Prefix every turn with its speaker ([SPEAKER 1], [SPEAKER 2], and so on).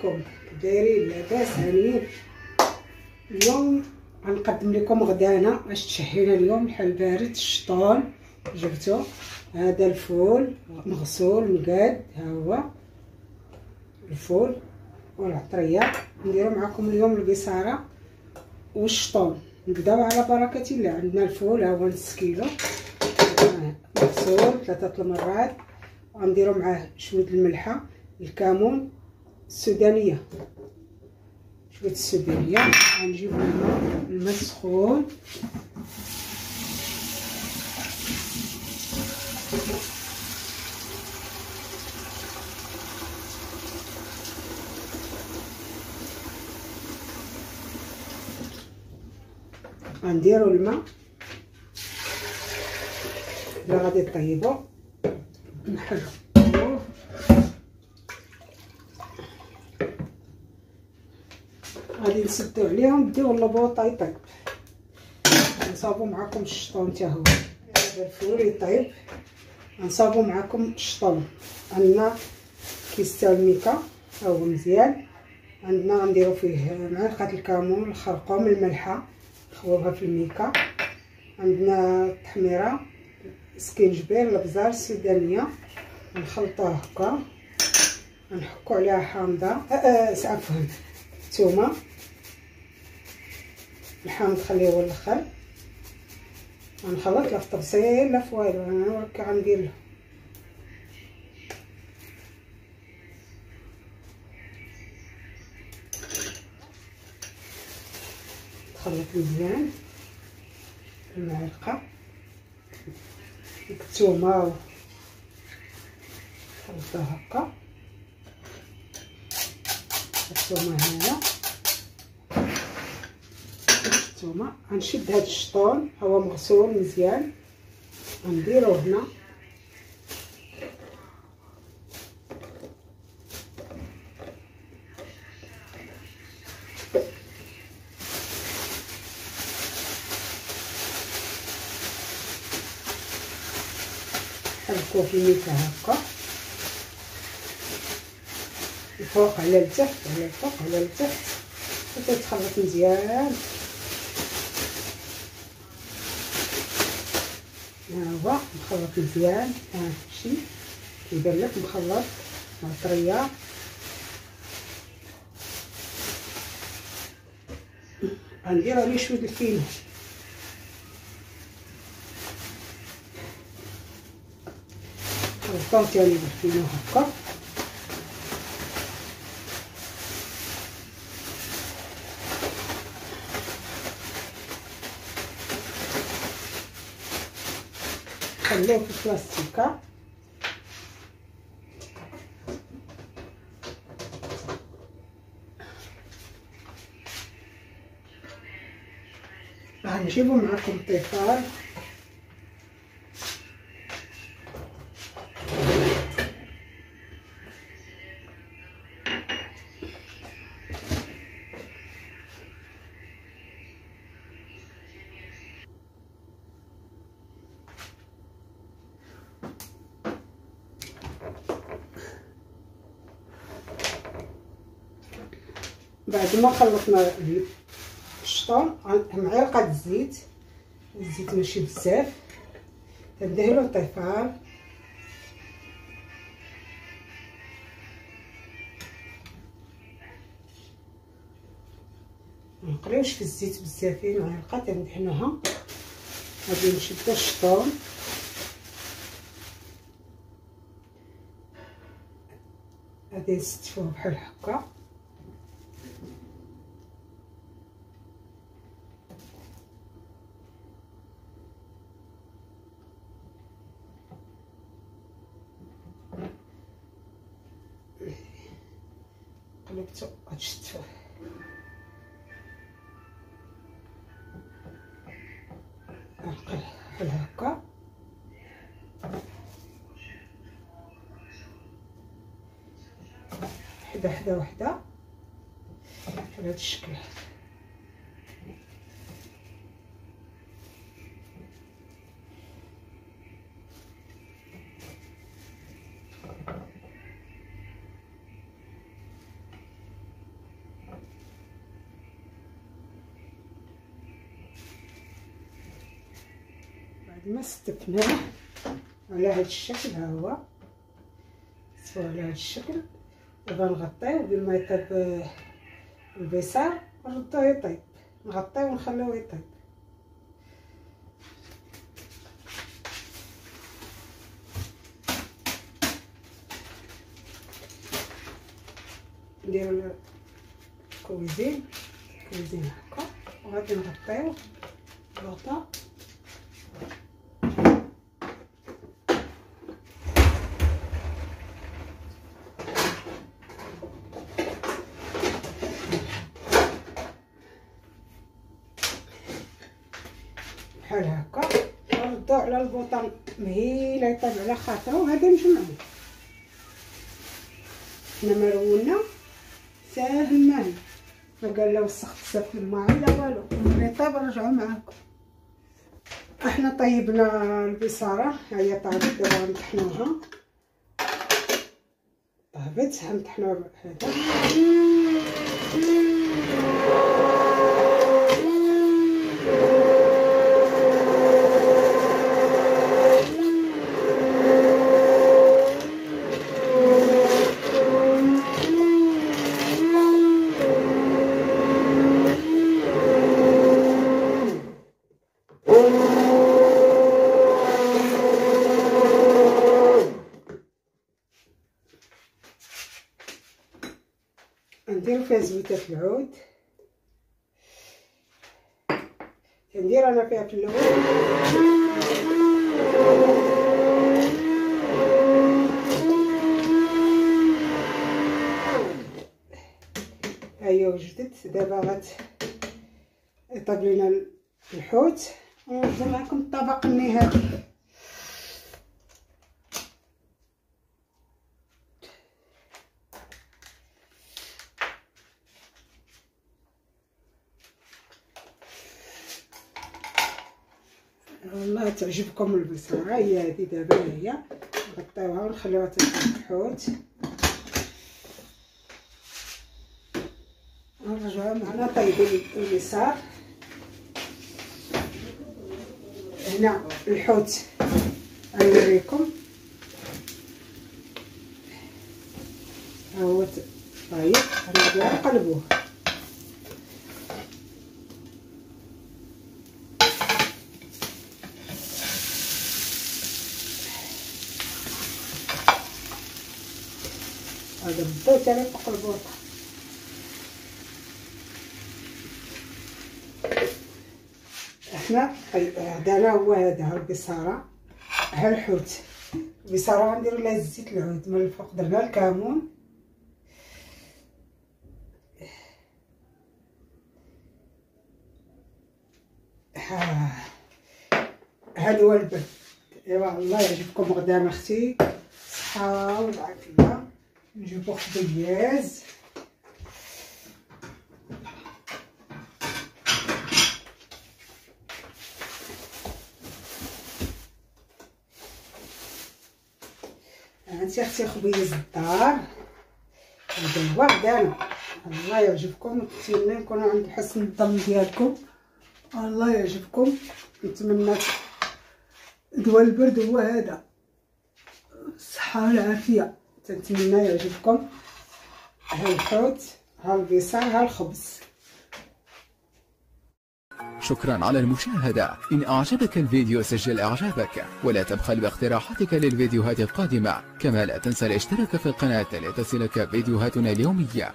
[SPEAKER 1] عليكم؟ دايرين لاباس هانيين؟ اليوم غنقدم لكم غدانا باش تشهينا اليوم. الحال بارد، الشطون جبتو، هذا الفول مغسول مقاد، ها هو الفول والعطريه. نديرو معكم اليوم البصاره والشطون. نبداو على بركه الله. عندنا الفول ها هو نص كيلو مغسول 3 المرات، وغنديرو معاه شويه الملحه، الكمون، السودانيه، شويه السودانيه. غنجيبو الماء سخون، غنديرو الماء اللي غادي طيبو، نحركوه غادي نسدو عليهم، نديو اللبوطه يطيب. نصاوبو معكم الشطون حتى هو. هذا الفول يطيب، غنصاوبو معكم الشطون. عندنا كيس تاع الميكا ها هو مزيان. عندنا غنديرو فيه معلقه الكمون، الخرقوم، الملحه، نخوبها في الميكا. عندنا التحميره، سكينجبير، الابزار، السودانيه. نخلطوها هكا، نحكو عليها حامضه، عفوا الثومه. الحامض خليه هو الاخر. غنخلط لا في الطبسيل لا في والو، انا نوريك غندير له. تخلط مزيان المعلقه ديك الثومه، خلطوها هكا. الثومه هنايا، الثومه. غنشد هاد الشطون هو مغسول مزيان، غنديروه هنا. نحركوه في الميكا هكا، الفوق على التحت، على الفوق على التحت، حتى يتخلط مزيان. ها هو مخلط مزيان، ها شي كيبان لك مخلط طريه. غندير عليه شويه الفينو، خلطوه تاني بالفينو هكا. خلوه في البلاستيكه. غنجيبو معاكم الطيفار، بعد ما خلطنا الشطون معلقه الزيت ماشي بزاف، تندهلو الطيفار. منقليوش في الزيت بزافين، معلقه تندهنوها. غادي نشدو الشطون، غادي نستفوه بحال هكا. قلبتو غتشتفوه بحال هكا. حدا وحده بهذا الشكل. بعد ما استفناه على هذا الشكل، ها هو صفوا على هذا الشكل. دابا نغطيو قبل ما يطيب البصار، نردوه يطيب، نغطيو ونخليوه يطيب. نديرو الكويزين هكا، وغادي نغطيو الغطاء. بحال هكا، نردو على البوطه مهيله يطيب على خاطرو، وهذا نجمعو. حنا ما رونا ساهل ماهي، ما قال لا وسخت السفل الماعي لا والو، ملي طاب نرجعو معاكم. احنا طيبنا البصاره، ها هي طابت، دابا غنطحنوها. طابت، غنطحنوها بهذا. ندير فيها زبده العود، كندير انا فيها في الاول هيا وجدت. دابا غطيب لينا الحوت، ونوزع معكم الطبق النهائي. والله تعجبكم البصاره. هي هذه دابا، هي نغطيوها ونخليوها تطيب الحوت، ونرجعو معنا طيبين البصار. هنا الحوت غنوريكم، ها هو طايب، غنبداو نقلبوه. هذا بداو تاني فوق البوطه. احنا هذا هو، هذا البصاره، ها الحوت. البصاره غنديرو لها زيت العود، من الفوق درنا الكمون، هذا هو البرد. ايوا الله يعجبكم غدا اختي، الصحه والعافيه. نجيبو خبياز، هانتي اختي خبيز الدار. هذا هو غدانا، الله يعجبكم، نتمنى نكونوا عند حسن الظن ديالكم. الله يعجبكم، نتمنى دواء البرد هو هذا، الصحه والعافيه. تنتمنى يعجبكم. ها الحوت، ها البصار، ها الخبز.
[SPEAKER 2] شكرا على المشاهدة. إن أعجبك الفيديو سجل إعجابك، ولا تبخل باقتراحاتك للفيديوهات القادمة. كما لا تنسى الاشتراك في القناة لتصلك فيديوهاتنا اليومية.